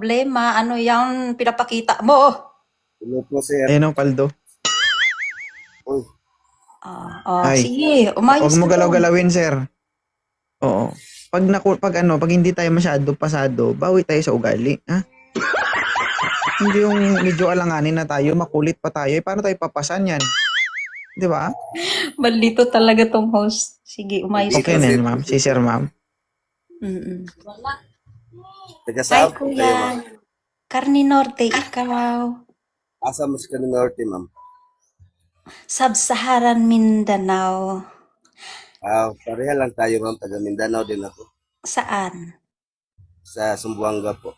problema, ano yung pinapakita mo? Hello po, sir. Ayun ang paldo. Uy, Ay, Sige, huwag umayos mo ka doon. galaw-galawin, sir. Oo. Pag hindi tayo masyado pasado, bawi tayo sa ugali, ha? Hindi yung medyo alanganin na tayo, makulit pa tayo, paano tayo papasan yan? Di ba? Maldito talaga tong host. Sige, umayos Hindi ka. Okay na kasi yan, ma'am. Si sir, ma'am. Mm-mm. taga Hi, saan po kayo, kuya. ma'am? Carne Norte, ikaw. Asa mas ka ng norte, ma'am? Sub-Saharan Mindanao. Pareha lang tayo, ma'am. Taga Mindanao din ako. Saan? Sa Sumbuanga po.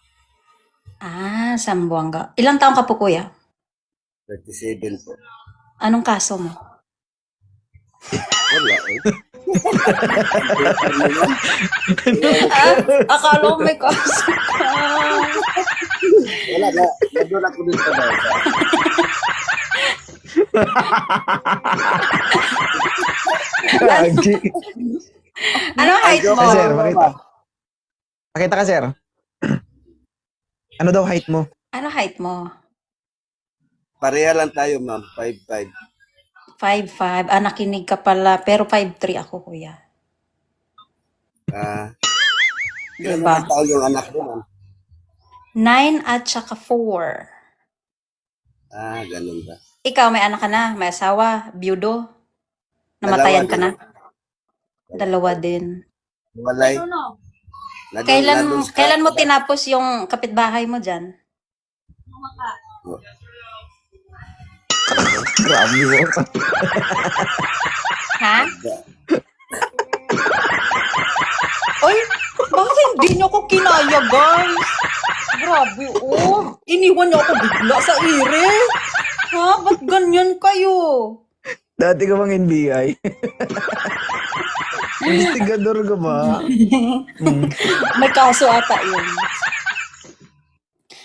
Zamboanga. Ilang taong ka po, kuya? 37 po. Anong kaso mo? Wala, eh. Akala ko may kaso ka. Wala na. Nandun ako dito ba? Lagi. Ano height mo? Sir, pakita. Pakita ka, sir. Ano daw height mo? Ano height mo? Pareha lang tayo, ma'am. 5'5". 5'5". Nakinig ka pala. Pero 5'3" ako, kuya. Ilan Diba? naman taon yung anak mo, ma'am? 9 at saka 4. Ganun ba? Ikaw, may anak ka na? May asawa? Byudo? Namatayan ka na? Dalawa din. Walay. Kailan mo tinapos yung kapitbahay mo dyan? Grabe mo. Ha? Oy, bakit hindi niyo ako kinaya, guys? Grabe, oh. Iniwan niyo ako bigla sa ire. Ha? Ba't ganyan kayo? Dati ka bang NBI? Investigador ka ba? May kaso ata yun.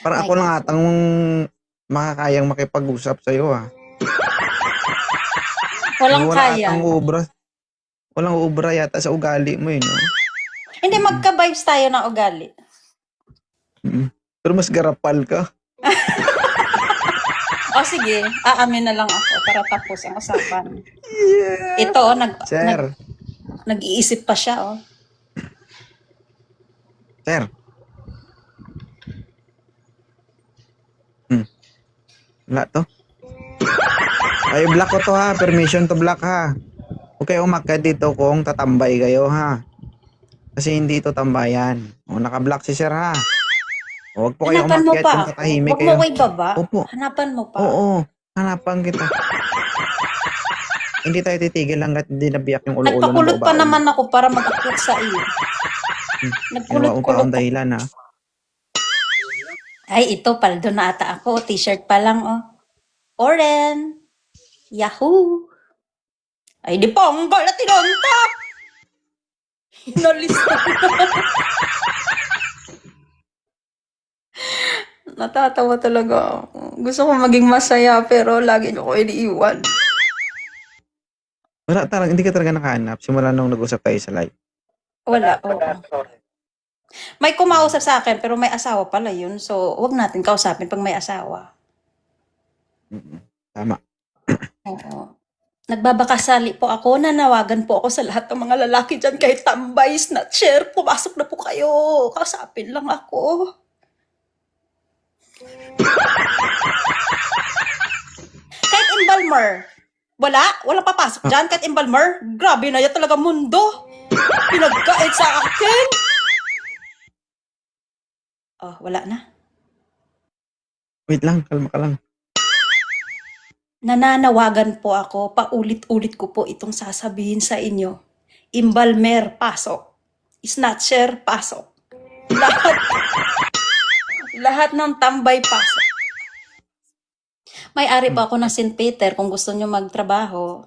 Parang ako lang atang makakayang makipag-usap sa'yo, ha? Walang Wala kaya. atang ubra. Walang ubra yata sa ugali mo, no? Hindi, magka-vibes tayo ng ugali. Pero mas garapal ka. O sige, aamin na lang ako para tapos ang usapan. Ito, Sir. nag-iisip pa siya, oh. Sir. Wala to. Ay, block ko to, ha. Permission to block, ha. Huwag kayo umakyat dito kung tatambay kayo, ha. Kasi hindi ito tambayan. O, naka-block si sir, ha. Huwag po kayo Hanapan mo umakyat pa kung ako. tatahimik Huwag kayo. mo ko ibaba. Opo. Hanapan mo pa. Oo. Hanapan kita. Hindi tayo titigil hanggat hindi nabiyak yung ulo-ulo ng Nagpakulot pa babae. naman ako para mag-akyat sa iyo. Ginawa mo pa Nagkulot-kulot akong ako. dahilan, ha. Ay, ito, paldo na ata ako. T-shirt pa lang, oh. Oren. Yahoo. Ay, di pa, ang gala tinontak. Hinalis na. Natatawa talaga ako. Gusto ko maging masaya, pero lagi niyo ko iniiwan. Wala talaga, hindi ka talaga nakahanap simula nung nag-usap tayo sa live. Wala, oo. May kumausap sa akin, pero may asawa pala yun. So, wag natin kausapin pag may asawa. Tama. Oo. Nagbabakasali po ako, nanawagan po ako sa lahat ng mga lalaki dyan, kahit tambay, snatcher, pumasok na po kayo, kausapin lang ako. Kahit embalmer, wala papasok dyan, kahit embalmer, grabe na yan talaga mundo, pinagkait sa akin. Oh, wala na. Wait lang, kalma ka lang. Nananawagan po ako, paulit-ulit ko po itong sasabihin sa inyo. Embalmer, pasok. Snatcher, pasok. Lahat ng tambay, pasok. May-ari pa ako ng St. Peter kung gusto nyo magtrabaho.